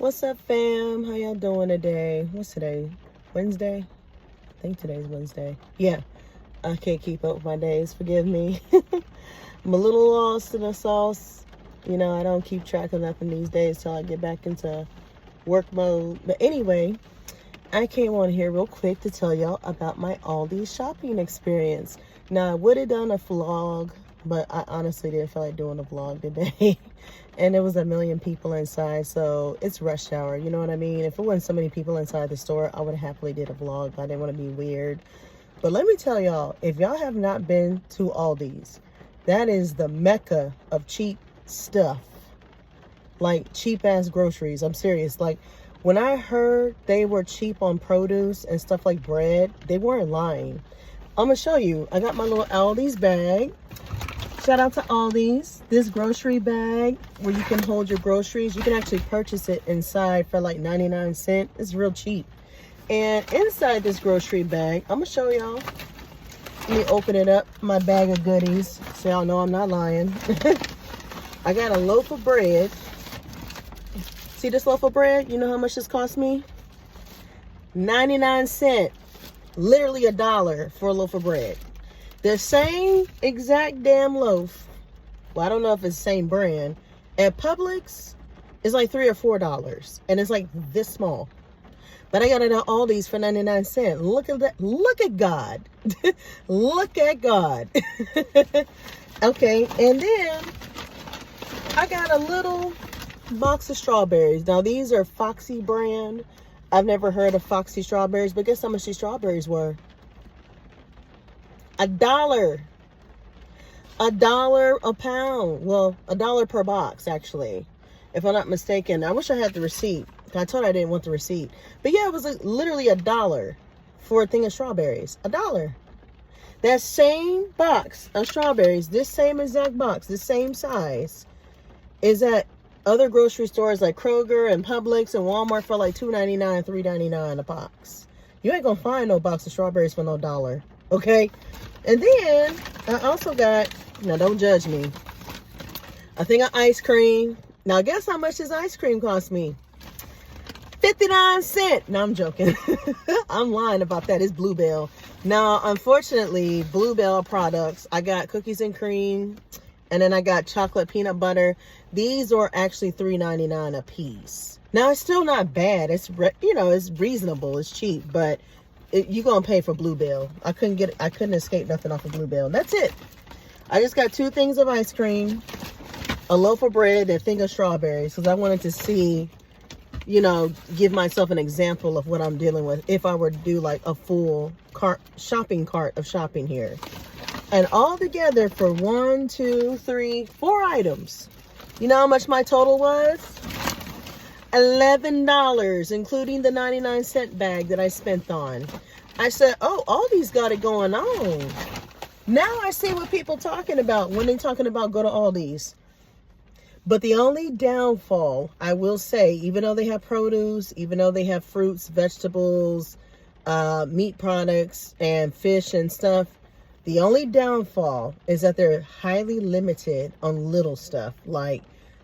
What's up, fam? How y'all doing today? What's today? Wednesday? I think today's Wednesday. Yeah, I can't keep up with my days. Forgive me. I'm a little lost in the sauce. You know, I don't keep track of nothing these days till I get back into work mode. But anyway, I came on here real quick to tell y'all about my ALDI shopping experience. Now, I would have done a vlog, but I honestly didn't feel like doing a vlog today. And there was a million people inside, so it's rush hour, you know what I mean? If it wasn't so many people inside the store, I would have happily did a vlog, but I didn't want to be weird. But let me tell y'all, if y'all have not been to Aldi's, that is the mecca of cheap stuff. Like cheap-ass groceries. I'm serious. Like, when I heard they were cheap on produce and stuff like bread, they weren't lying. I'm going to show you. I got my little Aldi's bag. Shout out to Aldi's. This grocery bag where you can hold your groceries. You can actually purchase it inside for like 99 cents. It's real cheap. And inside this grocery bag, I'm going to show y'all. Let me open it up. My bag of goodies. So y'all know I'm not lying. I got a loaf of bread. See this loaf of bread? You know how much this cost me? 99 cents. Literally $1 for a loaf of bread. The same exact damn loaf, well, I don't know if it's the same brand, at Publix is like $3 or $4. And it's like this small. But I got it at Aldi's for 99 cents. Look at that. Look at God. Look at God. Okay, and then I got a little box of strawberries. Now, these are Foxy brand. I've never heard of Foxy strawberries, but guess how much these strawberries were? $1. $1 a pound. Well, $1 per box, actually, if I'm not mistaken. I wish I had the receipt. I told I didn't want the receipt. But yeah, it was literally $1 for a thing of strawberries. $1. That same box of strawberries, this same exact box, the same size, is at other grocery stores like Kroger and Publix and Walmart for like $2.99, $3.99 a box. You ain't gonna find no box of strawberries for no $1. Okay? And then I also got, now don't judge me, a thing of ice cream. Now guess how much this ice cream cost me? 59 cents. No, I'm joking. I'm lying about that. It's Bluebell. Now, unfortunately, Bluebell products, I got cookies and cream, and then I got chocolate peanut butter. These are actually $3.99 a piece. Now, it's still not bad. It's, you know, it's reasonable. It's cheap, but you're going to pay for Bluebell. I couldn't escape nothing off of Bluebell. That's it. I just got 2 things of ice cream, a loaf of bread, and a thing of strawberries, because I wanted to see, you know, give myself an example of what I'm dealing with if I were to do like a full shopping cart of shopping here. And all together for 1, 2, 3, 4 items. You know how much my total was? $11, including the 99 cent bag that I spent on. I said, oh, Aldi's got it going on. Now I see what people talking about when they talking about go to Aldi's. But the only downfall, I will say, even though they have produce, even though they have fruits, vegetables, meat products, and fish and stuff, the only downfall is that they're highly limited on little stuff. Like,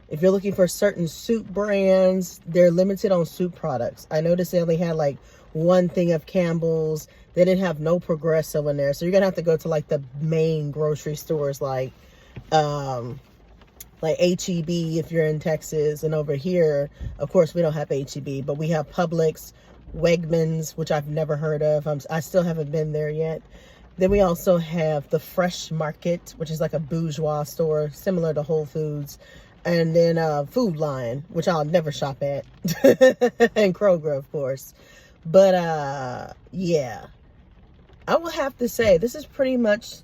if you're looking for certain soup brands, they're limited on soup products. I noticed they only had like 1 thing of Campbell's. They didn't have no Progresso in there. So you're going to have to go to like the main grocery stores like HEB if you're in Texas. And over here, of course, we don't have HEB, but we have Publix, Wegmans, which I've never heard of. I still haven't been there yet. Then we also have the Fresh Market, which is like a bourgeois store, similar to Whole Foods. And then Food Line, which I'll never shop at. And Kroger, of course. But yeah, I will have to say this is pretty much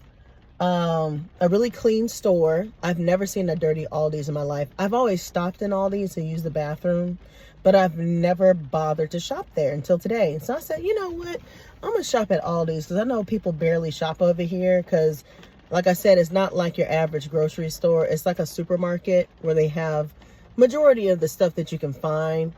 a really clean store. I've never seen a dirty Aldi's in my life. I've always stopped in Aldi's and used the bathroom, but I've never bothered to shop there until today. So I said, you know what? I'm going to shop at Aldi's because I know people barely shop over here because, like I said, it's not like your average grocery store. It's like a supermarket where they have majority of the stuff that you can find.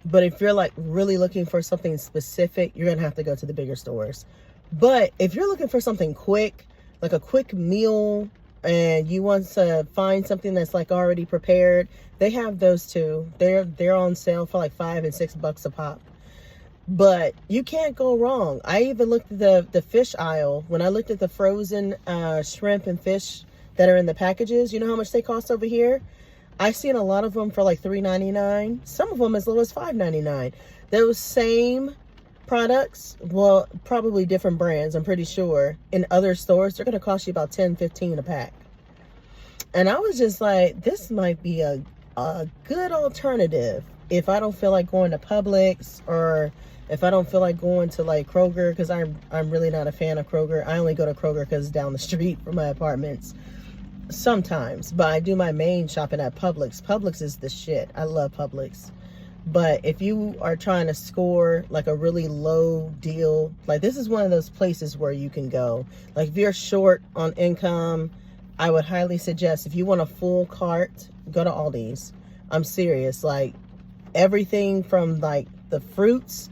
But if you're like really looking for something specific, you're going to have to go to the bigger stores. But if you're looking for something quick, like a quick meal, and you want to find something that's like already prepared, they have those too. They're on sale for like $5 and $6 a pop. But you can't go wrong. I even looked at the fish aisle. When I looked at the frozen shrimp and fish that are in the packages, you know how much they cost over here? I've seen a lot of them for like $3.99. Some of them as low as $5.99. Those same products, well, probably different brands, I'm pretty sure, in other stores, they're going to cost you about $10-15 a pack. And I was just like, this might be a good alternative if I don't feel like going to Publix, or if I don't feel like going to like Kroger, because I'm really not a fan of Kroger. I only go to Kroger because it's down the street from my apartments sometimes, but I do my main shopping at Publix. Publix is the shit. I love Publix. But if you are trying to score like a really low deal, like this is one of those places where you can go. Like if you're short on income, I would highly suggest, if you want a full cart, go to Aldi's. I'm serious. Like everything from like the fruits,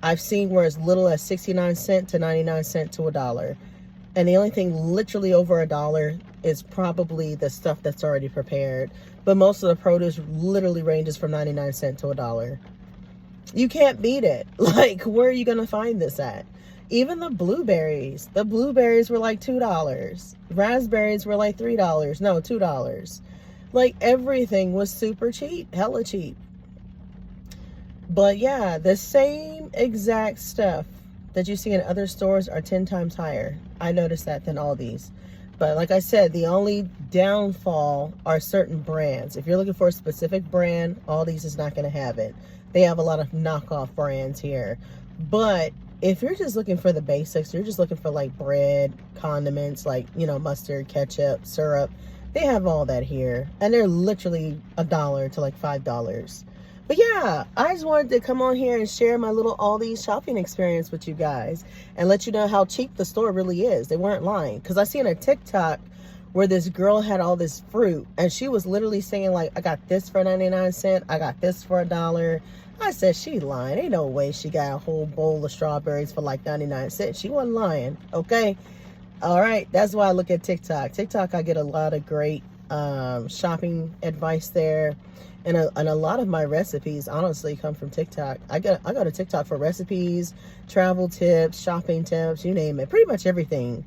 I've seen where as little as 69 cents to 99 cents to $1. And the only thing literally over $1 is probably the stuff that's already prepared. But most of the produce literally ranges from 99 cents to $1. You can't beat it. Like, where are you going to find this at? Even the blueberries. The blueberries were like $2. Raspberries were like $3. No, $2. Like, everything was super cheap. Hella cheap. But yeah, the same exact stuff that you see in other stores are 10 times higher. I noticed that than Aldi's. But like I said, the only downfall are certain brands. If you're looking for a specific brand, Aldi's is not going to have it. They have a lot of knockoff brands here. But if you're just looking for the basics, you're just looking for like bread, condiments, like, you know, mustard, ketchup, syrup, they have all that here. And they're literally $1 to like $5. But yeah, I just wanted to come on here and share my little Aldi shopping experience with you guys and let you know how cheap the store really is. They weren't lying. Because I seen a TikTok where this girl had all this fruit and she was literally saying like, I got this for 99 cents. I got this for $1. I said, she lying. Ain't no way she got a whole bowl of strawberries for like 99 cents. She wasn't lying. Okay. All right. That's why I look at TikTok. TikTok, I get a lot of great shopping advice there. And a lot of my recipes honestly come from TikTok. I go to TikTok for recipes, travel tips, shopping tips, you name it. Pretty much everything,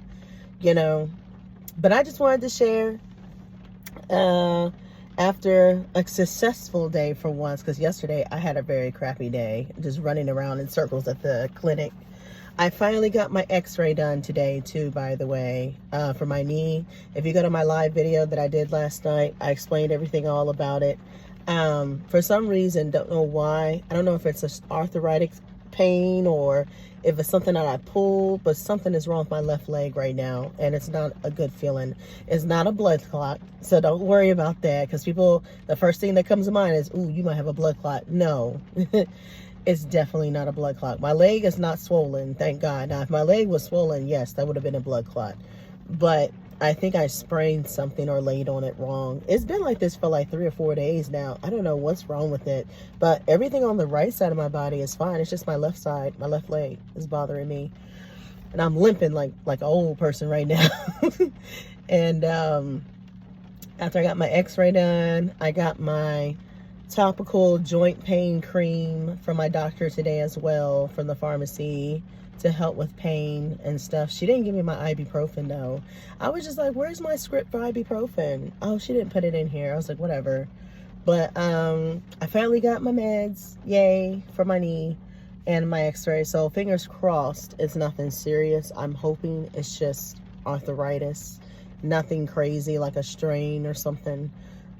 you know. But I just wanted to share after a successful day for once, because yesterday I had a very crappy day, just running around in circles at the clinic. I finally got my x-ray done today too, by the way, for my knee. If you go to my live video that I did last night, I explained everything all about it. For some reason, don't know why. I don't know if it's an arthritic pain or if it's something that I pulled, but something is wrong with my left leg right now, and it's not a good feeling. It's not a blood clot, so don't worry about that, because people, the first thing that comes to mind is, ooh, you might have a blood clot. No, it's definitely not a blood clot. My leg is not swollen, thank God. Now, if my leg was swollen, yes, that would have been a blood clot. But I think I sprained something or laid on it wrong. It's been like this for like 3 or 4 days now. I don't know what's wrong with it, but everything on the right side of my body is fine. It's just my left side, my left leg is bothering me. And I'm limping like an old person right now. And after I got my x-ray done, I got my topical joint pain cream from my doctor today as well, from the pharmacy, to help with pain and stuff. She didn't give me my ibuprofen though. I was just like, where's my script for ibuprofen? Oh, she didn't put it in here. I was like, whatever. But I finally got my meds, yay, for my knee and my x-ray. So fingers crossed it's nothing serious. I'm hoping it's just arthritis, nothing crazy like a strain or something,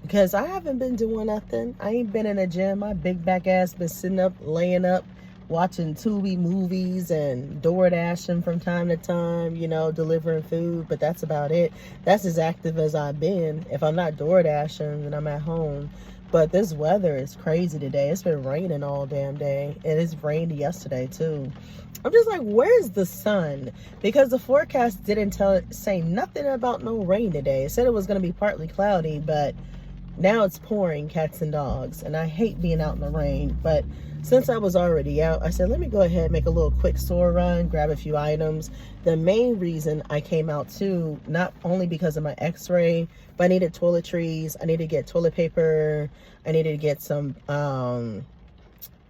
because I haven't been doing nothing. I ain't been in a gym. My big back ass been sitting up, laying up, watching Tubi movies and DoorDashing from time to time, you know, delivering food, but that's about it. That's as active as I've been. If I'm not DoorDashing, then I'm at home. But this weather is crazy today. It's been raining all damn day, and it's rained yesterday too. I'm just like, where's the sun? Because the forecast didn't say nothing about no rain today. It said it was going to be partly cloudy, but Now it's pouring cats and dogs, and I hate being out in the rain, but since I was already out, I said, let me go ahead and make a little quick store run, grab a few items. The main reason I came out too, not only because of my x-ray, but I needed toiletries, I needed to get toilet paper, I needed to get some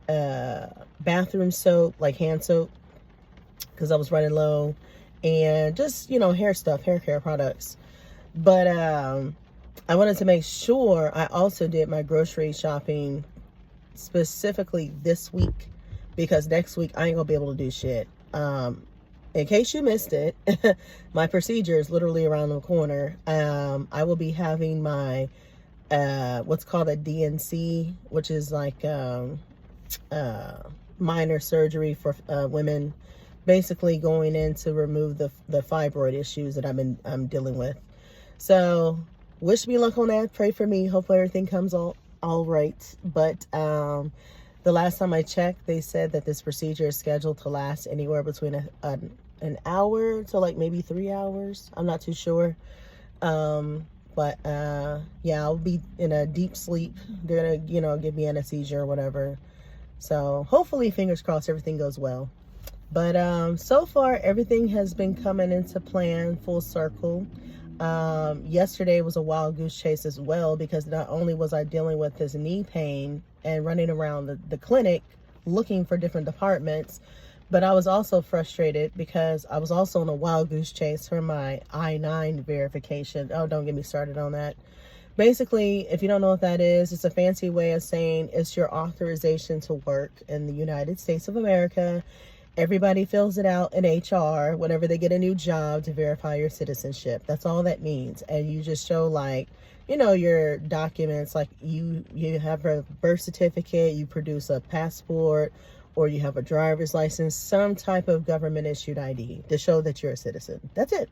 bathroom soap, like hand soap, because I was running low, and just, you know, hair stuff, hair care products. But I wanted to make sure I also did my grocery shopping specifically this week, because next week I ain't gonna be able to do shit. In case you missed it, my procedure is literally around the corner. I will be having my what's called a DNC, which is like minor surgery for women, basically going in to remove the fibroid issues that I'm dealing with. So wish me luck on that. Pray for me. Hopefully everything comes all right. But the last time I checked, they said that this procedure is scheduled to last anywhere between an hour to like maybe 3 hours. I'm not too sure. But yeah, I'll be in a deep sleep. They're gonna, you know, give me anesthesia or whatever. So hopefully, fingers crossed, everything goes well. But so far, everything has been coming into plan, full circle. Yesterday was a wild goose chase as well, because not only was I dealing with this knee pain and running around the clinic looking for different departments, but I was also frustrated because I was also on a wild goose chase for my I-9 verification. Oh, don't get me started on that. Basically, if you don't know what that is, it's a fancy way of saying it's your authorization to work in the United States of America. Everybody fills it out in HR whenever they get a new job to verify your citizenship. That's all that means. And you just show, like, you know, your documents, like you have a birth certificate, you produce a passport, or you have a driver's license, some type of government issued ID to show that you're a citizen. That's it.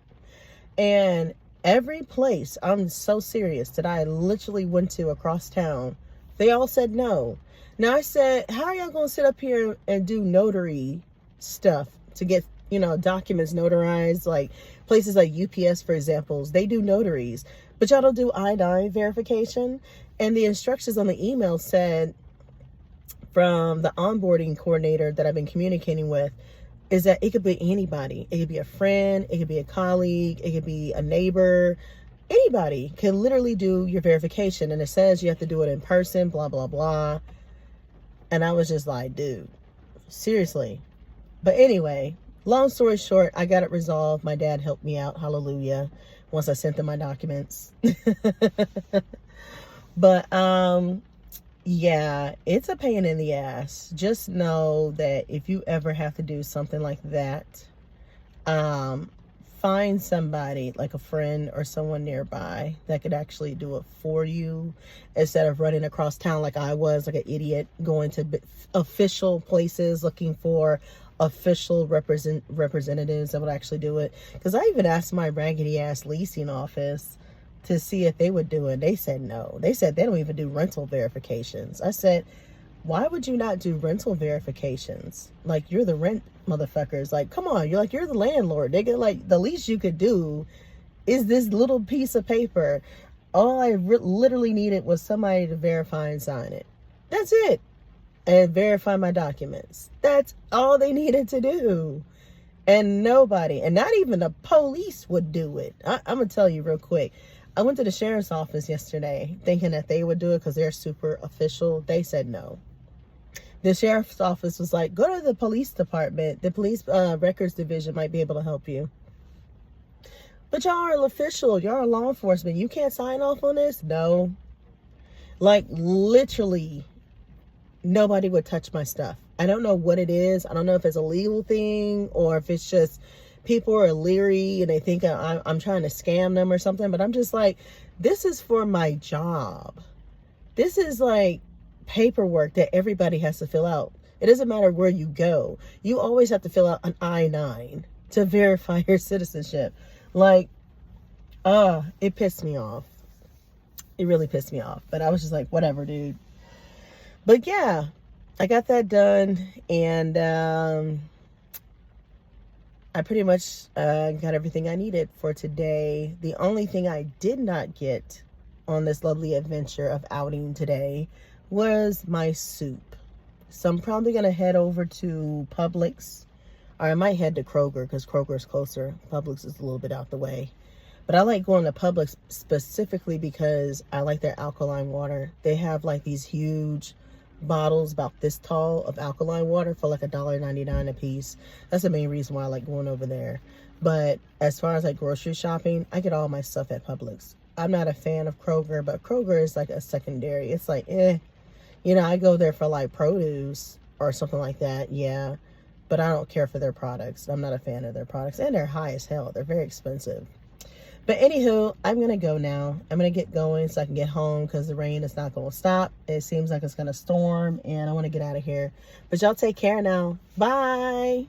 And every place, I'm so serious, that I literally went to across town, they all said no. Now I said, how are y'all going to sit up here and do notary stuff to get, you know, documents notarized? Like places like UPS, for example, they do notaries, but y'all don't do I-9 verification. And the instructions on the email said, from the onboarding coordinator that I've been communicating with, is that it could be anybody. It could be a friend, it could be a colleague, it could be a neighbor. Anybody can literally do your verification. And it says you have to do it in person, blah, blah, blah. And I was just like, dude, seriously. But anyway, long story short, I got it resolved. My dad helped me out, hallelujah, once I sent them my documents. But yeah, it's a pain in the ass. Just know that if you ever have to do something like that, find somebody, like a friend or someone nearby, that could actually do it for you, instead of running across town like I was, like an idiot, going to official places looking for official representatives that would actually do it. Because I even asked my raggedy ass leasing office to see if they would do it. They said no. They said they don't even do rental verifications. I said, why would you not do rental verifications? Like, you're the rent motherfuckers. Like, come on, you're the landlord. They get, like, the least you could do is this little piece of paper. All I literally needed was somebody to verify and sign it. That's it. And verify my documents. That's all they needed to do. And nobody, and not even the police, would do it. I'm going to tell you real quick. I went to the sheriff's office yesterday thinking that they would do it because they're super official. They said no. The sheriff's office was like, go to the police department. The police records division might be able to help you. But y'all are official. Y'all are law enforcement. You can't sign off on this? No. Like, literally, nobody would touch my stuff. I don't know what it is. I don't know if it's a legal thing or if it's just people are leery and they think I'm trying to scam them or something. But I'm just like, this is for my job. This is like paperwork that everybody has to fill out. It doesn't matter where you go. You always have to fill out an I-9 to verify your citizenship. Like, it pissed me off. It really pissed me off. But I was just like, whatever, dude. But yeah, I got that done, and I pretty much got everything I needed for today. The only thing I did not get on this lovely adventure of outing today was my soup. So I'm probably going to head over to Publix, or I might head to Kroger because Kroger is closer. Publix is a little bit out the way. But I like going to Publix specifically because I like their alkaline water. They have like these huge bottles about this tall of alkaline water for like $1.99 a piece. That's the main reason why I like going over there. But as far as like grocery shopping, I get all my stuff at Publix. I'm not a fan of Kroger, but Kroger is like a secondary. It's like, you know, I go there for like produce or something like that, yeah. But I don't care for their products. I'm not a fan of their products. And they're high as hell. They're very expensive. But anywho, I'm going to go now. I'm going to get going so I can get home because the rain is not going to stop. It seems like it's going to storm and I want to get out of here. But y'all take care now. Bye.